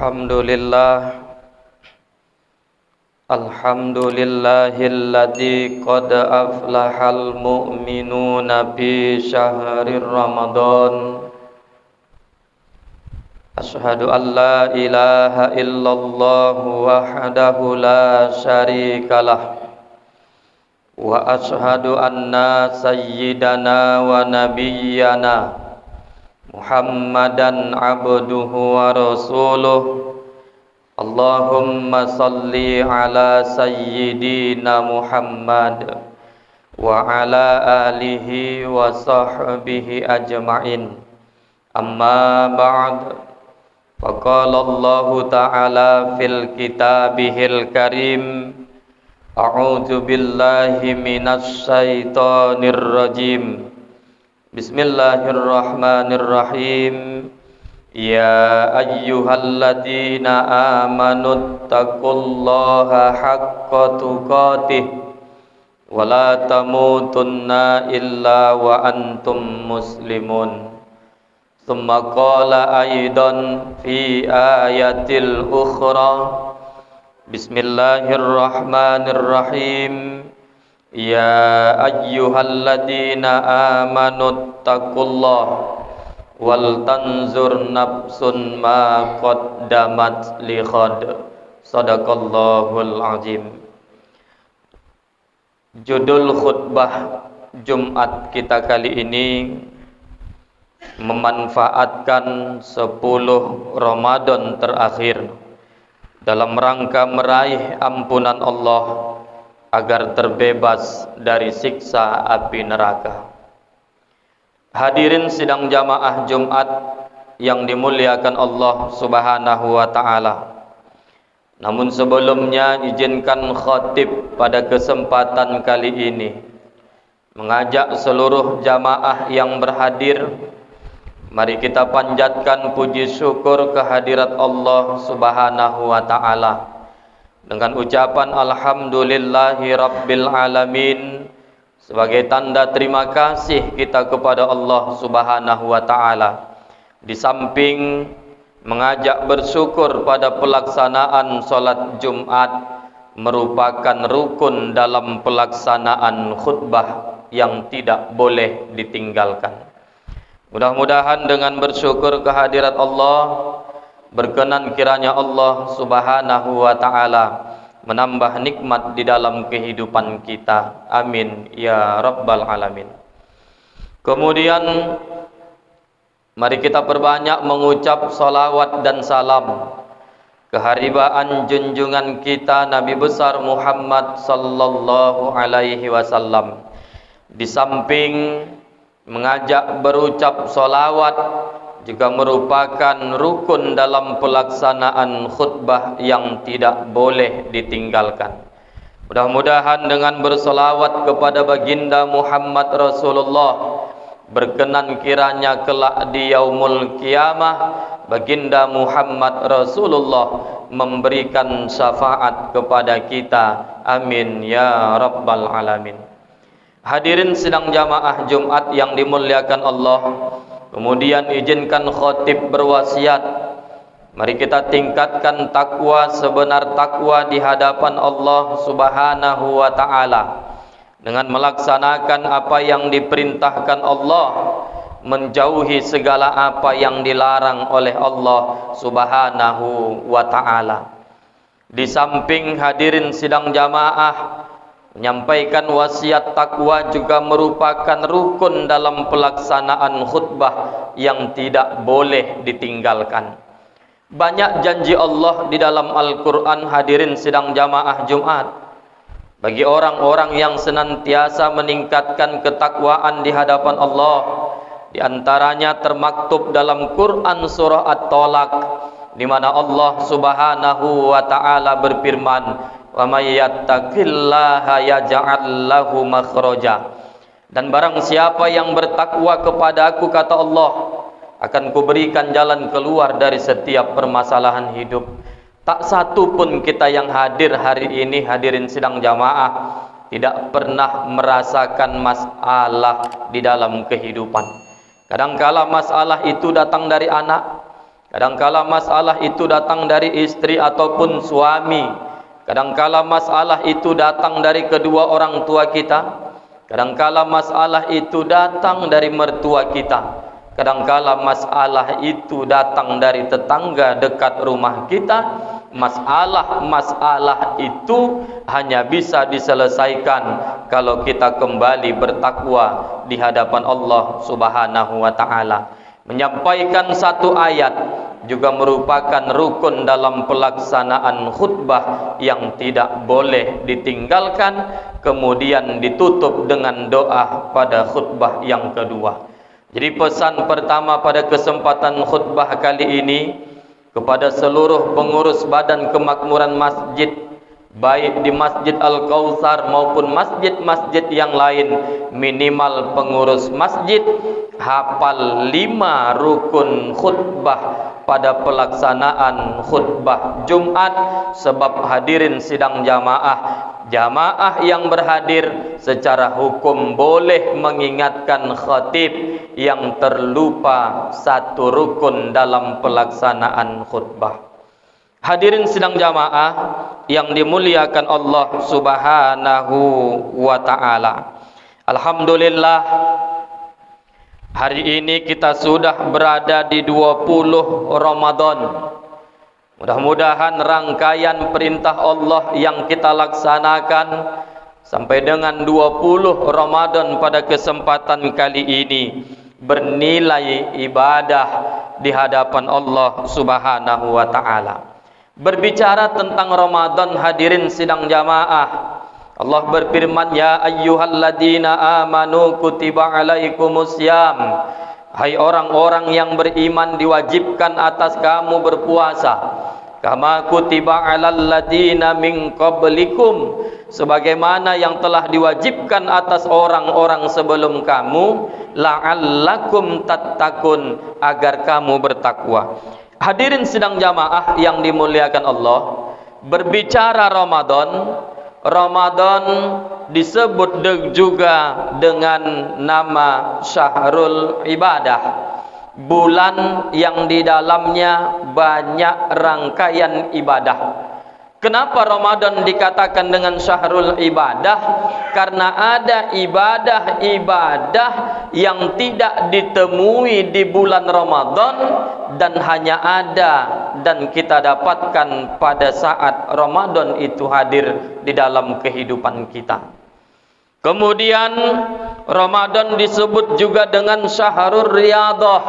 Alhamdulillahilladzi qad aflahal mu'minuna fi syahri Ramadan. Asyhadu an la ilaha illallah wahdahu la syarikalah wa asyhadu anna sayyidana wa nabiyyana Muhammadan abduhu wa rasuluh. Allahumma salli ala sayyidina Muhammad wa ala alihi wa sahbihi ajma'in. Amma ba'd. Faqala Allah ta'ala fil kitabihil karim. A'udzu billahi minasy syaithanir rajim. Bismillahirrahmanirrahim. Ya ayyuhalladzina amanu taqullaha haqqa tuqatih wa la tamutunna illa wa antum muslimun. Tsumma qala aidan fi ayatil ukhra. Bismillahirrahmanirrahim. Ya ayyuhalladzina amanu taqullaha wal tanzur nafsun ma qaddamat li ghad. Shadaqallahul azim. Judul khutbah Jumat kita kali ini memanfaatkan 10 Ramadan terakhir dalam rangka meraih ampunan Allah agar terbebas dari siksa api neraka. Hadirin sidang jamaah Jumat yang dimuliakan Allah Subhanahu wa taala. Namun sebelumnya izinkan khatib pada kesempatan kali ini mengajak seluruh jamaah yang berhadir, mari kita panjatkan puji syukur kehadirat Allah Subhanahu wa taala dengan ucapan alhamdulillahi rabbil alamin, sebagai tanda terima kasih kita kepada Allah Subhanahu wa taala. Di samping mengajak bersyukur pada pelaksanaan salat Jumat merupakan rukun dalam pelaksanaan khutbah yang tidak boleh ditinggalkan. Mudah-mudahan dengan bersyukur kehadirat Allah, berkenan kiranya Allah Subhanahu wa taala menambah nikmat di dalam kehidupan kita. Amin ya rabbal alamin. Kemudian mari kita perbanyak mengucap salawat dan salam keharibaan junjungan kita Nabi besar Muhammad sallallahu alaihi wasallam. Di samping mengajak berucap salawat juga merupakan rukun dalam pelaksanaan khutbah yang tidak boleh ditinggalkan. Mudah-mudahan dengan bersolawat kepada baginda Muhammad Rasulullah, berkenan kiranya kelak di yaumul kiamah baginda Muhammad Rasulullah memberikan syafaat kepada kita. Amin ya rabbal alamin. Hadirin sidang jamaah Jumat yang dimuliakan Allah, kemudian izinkan khatib berwasiat, mari kita tingkatkan takwa sebenar takwa di hadapan Allah Subhanahu wa taala dengan melaksanakan apa yang diperintahkan Allah, menjauhi segala apa yang dilarang oleh Allah Subhanahu wa taala. Di samping hadirin sidang jamaah, menyampaikan wasiat takwa juga merupakan rukun dalam pelaksanaan khutbah yang tidak boleh ditinggalkan. Banyak janji Allah di dalam Al-Quran, hadirin sidang jamaah Jumat, bagi orang-orang yang senantiasa meningkatkan ketakwaan di hadapan Allah. Di antaranya termaktub dalam Quran surah At-Talaq, di mana Allah Subhanahu wa taala berfirman, wa may yattaqillaha yaj'al lahu makhraja. Dan barang siapa yang bertakwa kepada Aku, kata Allah, akan kuberikan jalan keluar dari setiap permasalahan hidup. Tak satu pun kita yang hadir hari ini, hadirin sidang jamaah, tidak pernah merasakan masalah di dalam kehidupan. Kadangkala masalah itu datang dari anak, Kadangkala masalah itu datang dari istri ataupun suami. Kadangkala masalah itu datang dari kedua orang tua kita. Kadangkala masalah itu datang dari mertua kita. Kadangkala masalah itu datang dari tetangga dekat rumah kita. Masalah-masalah itu hanya bisa diselesaikan kalau kita kembali bertakwa di hadapan Allah Subhanahu wa taala. Menyampaikan satu ayat juga merupakan rukun dalam pelaksanaan khutbah yang tidak boleh ditinggalkan, kemudian ditutup dengan doa pada khutbah yang kedua. Jadi pesan pertama pada kesempatan khutbah kali ini kepada seluruh pengurus Badan Kemakmuran Masjid, baik di Masjid Al-Kautsar maupun masjid-masjid yang lain, minimal pengurus masjid hafal 5 rukun khutbah pada pelaksanaan khutbah Jumat. Sebab hadirin sidang jamaah yang berhadir secara hukum boleh mengingatkan khatib yang terlupa satu rukun dalam pelaksanaan khutbah. Hadirin sidang jamaah yang dimuliakan Allah Subhanahu wa taala. Alhamdulillah, hari ini kita sudah berada di 20 Ramadan. Mudah-mudahan rangkaian perintah Allah yang kita laksanakan sampai dengan 20 Ramadan pada kesempatan kali ini bernilai ibadah di hadapan Allah Subhanahu wa taala. Berbicara tentang Ramadan, hadirin sidang jamaah, Allah berfirman, ya ayyuhalladzina amanu kutiba alaikumusiyam. Hai orang-orang yang beriman, diwajibkan atas kamu berpuasa. Kama kutiba alal ladzina min qablikum, sebagaimana yang telah diwajibkan atas orang-orang sebelum kamu, la'allakum tattaqun, agar kamu bertakwa. Hadirin sidang jamaah yang dimuliakan Allah, berbicara Ramadan disebut juga dengan nama Syahrul Ibadah, bulan yang di dalamnya banyak rangkaian ibadah. Kenapa Ramadan dikatakan dengan Syahrul Ibadah? Karena ada ibadah-ibadah yang tidak ditemui di bulan Ramadan dan hanya ada dan kita dapatkan pada saat Ramadan itu hadir di dalam kehidupan kita. Kemudian Ramadan disebut juga dengan Syahrul Riyadhah,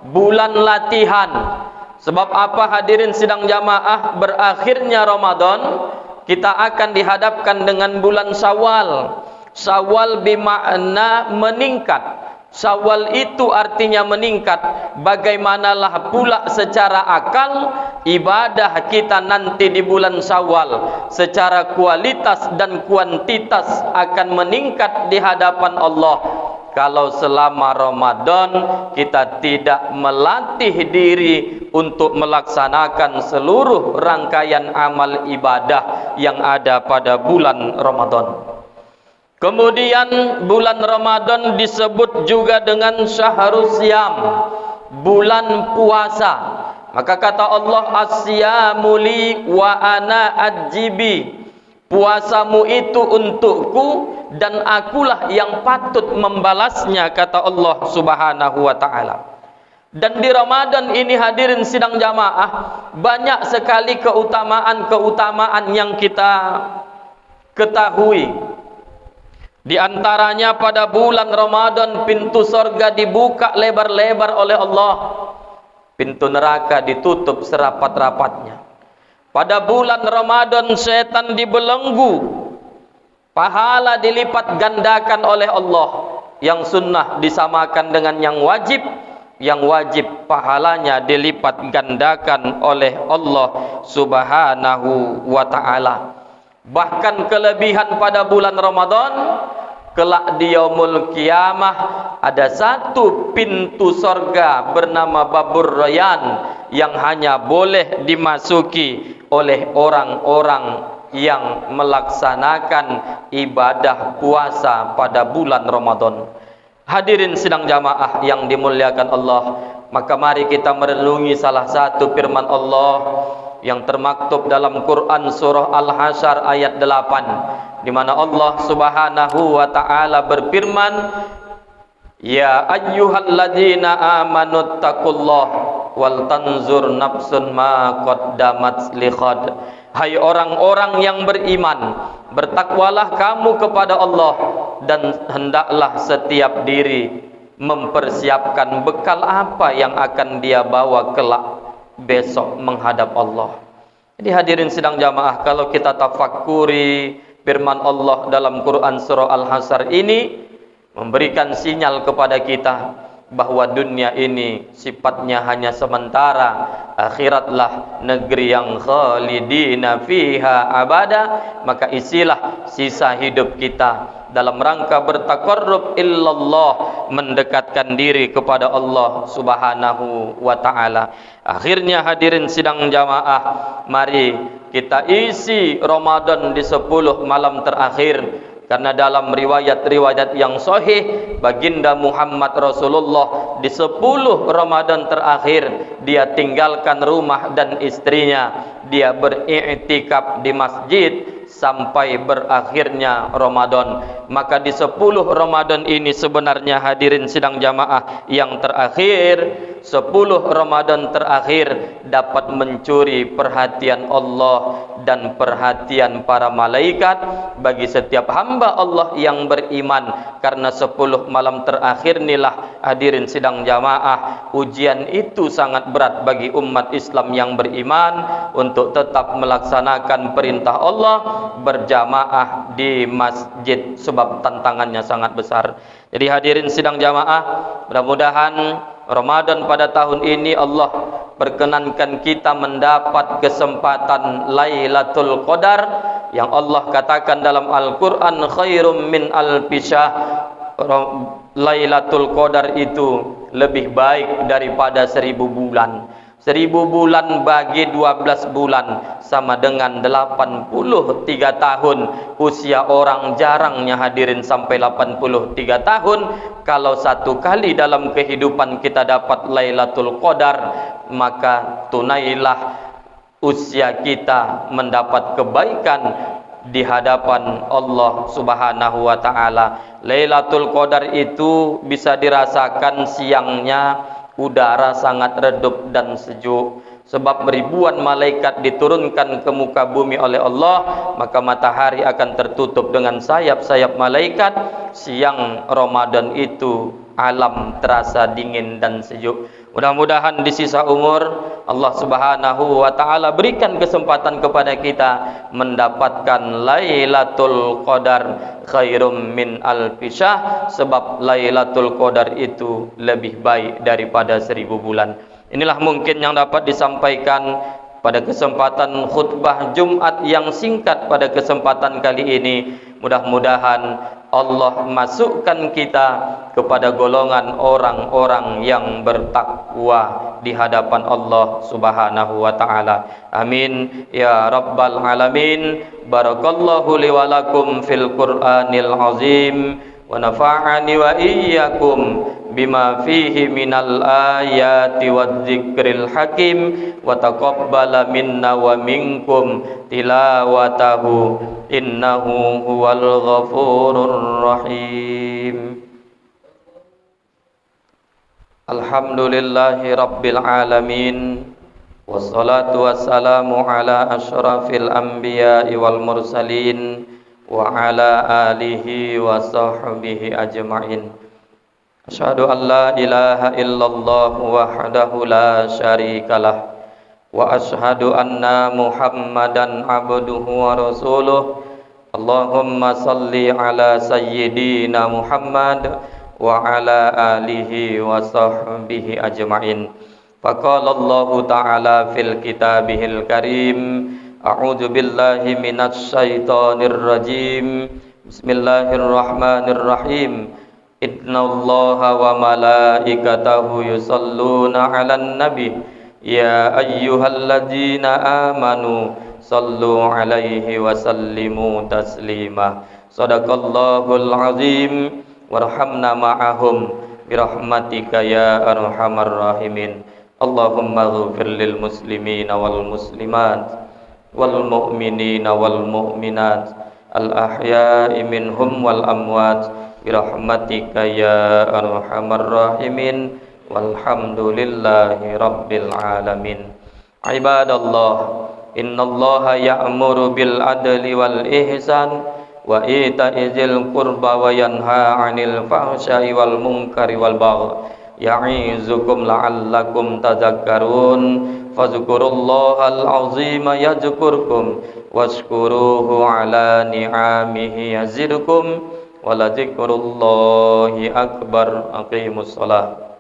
bulan latihan. Sebab apa hadirin sidang jamaah, berakhirnya Ramadan kita akan dihadapkan dengan bulan Syawal. Syawal bermakna meningkat. Syawal itu artinya meningkat. Bagaimanalah pula secara akal ibadah kita nanti di bulan Syawal secara kualitas dan kuantitas akan meningkat di hadapan Allah kalau selama Ramadan kita tidak melatih diri untuk melaksanakan seluruh rangkaian amal ibadah yang ada pada bulan Ramadan. Kemudian bulan Ramadan disebut juga dengan Syahrus Syiyam, bulan puasa. Maka kata Allah, as-siyamu li wa ana ajibi, puasamu itu untukku dan akulah yang patut membalasnya, kata Allah Subhanahu wa taala. Dan di Ramadan ini hadirin sidang jamaah, banyak sekali keutamaan-keutamaan yang kita ketahui. Di antaranya pada bulan Ramadan pintu sorga dibuka lebar-lebar oleh Allah, pintu neraka ditutup serapat-rapatnya. Pada bulan Ramadan setan dibelenggu, pahala dilipat gandakan oleh Allah. Yang sunnah disamakan dengan yang wajib pahalanya dilipat gandakan oleh Allah Subhanahu wa taala. Bahkan kelebihan pada bulan Ramadan, kelak di yaumul qiyamah ada satu pintu sorga bernama Babur Rayyan yang hanya boleh dimasuki oleh orang-orang yang melaksanakan ibadah puasa pada bulan Ramadan. Hadirin sidang jamaah yang dimuliakan Allah, Maka mari kita merenungi salah satu firman Allah yang termaktub dalam Quran surah Al-Hasyr ayat 8, di mana Allah Subhanahu wa taala berfirman, ya ayyuhalladzina amanu taqullah wal tanzur nafsun ma qaddamat liqad. Hai orang-orang yang beriman, bertakwalah kamu kepada Allah, dan hendaklah setiap diri mempersiapkan bekal apa yang akan dia bawa kelak besok menghadap Allah. Jadi hadirin sidang jamaah, kalau kita tafakkuri firman Allah dalam Quran surah Al-Hasyr ini, memberikan sinyal kepada kita bahwa dunia ini sifatnya hanya sementara, akhiratlah negeri yang khalidina fiha abada. Maka isilah sisa hidup kita dalam rangka bertaqarrub illallah, mendekatkan diri kepada Allah Subhanahu wa taala. Akhirnya hadirin sidang jamaah, mari kita isi Ramadan di 10 malam terakhir. Karena dalam riwayat-riwayat yang sahih, baginda Muhammad Rasulullah di 10 Ramadan terakhir, dia tinggalkan rumah dan istrinya, dia beriktikaf di masjid sampai berakhirnya Ramadan. Maka di 10 Ramadan ini sebenarnya hadirin sidang jamaah yang terakhir, 10 Ramadan terakhir dapat mencuri perhatian Allah dan perhatian para malaikat bagi setiap hamba Allah yang beriman. Karena 10 malam terakhir inilah hadirin sidang jamaah, ujian itu sangat berat bagi umat Islam yang beriman untuk tetap melaksanakan perintah Allah berjamaah di masjid, sebab tantangannya sangat besar. Jadi hadirin sidang jamaah, mudah-mudahan Ramadan pada tahun ini Allah perkenankan kita mendapat kesempatan Lailatul Qadar yang Allah katakan dalam Al-Quran, khairum min alfi syahr. Lailatul Qadar itu lebih baik daripada 1000 bulan. 1000 bulan bagi 12 bulan sama dengan 83 tahun. Usia orang jarangnya hadirin sampai 83 tahun. Kalau satu kali dalam kehidupan kita dapat Lailatul Qadar, maka tunailah usia kita mendapat kebaikan di hadapan Allah Subhanahu wa taala. Lailatul Qadar itu bisa dirasakan siangnya udara sangat redup dan sejuk, sebab ribuan malaikat diturunkan ke muka bumi oleh Allah, maka matahari akan tertutup dengan sayap-sayap malaikat. Siang Ramadan itu alam terasa dingin dan sejuk. Mudah-mudahan di sisa umur Allah Subhanahu wa taala berikan kesempatan kepada kita mendapatkan Lailatul Qadar khairum min alfi syahr, sebab Lailatul Qadar itu lebih baik daripada 1000 bulan. Inilah mungkin yang dapat disampaikan pada kesempatan khutbah Jumat yang singkat pada kesempatan kali ini. Mudah-mudahan Allah masukkan kita kepada golongan orang-orang yang bertakwa di hadapan Allah Subhanahu wa taala. Amin ya rabbal alamin. Barakallahu li wa lakum fil Qur'anil azim wa nafa'ani wa iyyakum bima fihi minal ayati wadh-dzikril hakim wa taqabbala minna wa minkum tilawatahu innahu huwal ghafurur rahim. Alhamdulillahi rabbil alamin, wassalatu wassalamu ala asyrafil anbiya'i wal mursalin wa ala alihi wa sahbihi ajma'in. Asyhadu an la ilaha illallah wahdahu la syarikalah wa asyhadu anna Muhammadan abduhu wa rasuluh. Allahumma salli ala sayyidina Muhammad wa ala alihi wa sahbihi ajma'in. Faqala Allah ta'ala fil kitabihil karim, a'udzu billahi minasy syaithanir rajim. Bismillahirrahmanirrahim. Innallaha wa malaikatahu yusalluna 'alan nabi ya ayyuhalladzina amanu sallu 'alaihi wa sallimu taslima. Shadaqallahul azim warhamna ma'ahum برحمتك يا أرحم الراحمين اللهم اغفر للمسلمين والمسلمات والمؤمنين والمؤمنات الأحياء منهم والأموات برحمتك يا أرحم الراحمين والحمد لله رب العالمين عباد الله إن الله يأمر بالعدل والإحسان وإيتاء ذي القربى وينهى عن الفحشاء والمنكر والبغي يعظكم لعلكم تذكرون فاذكروا الله العظيم يذكركم واشكروه على نعمه يزدكم ولذكر الله أكبر أقيموا الصلاة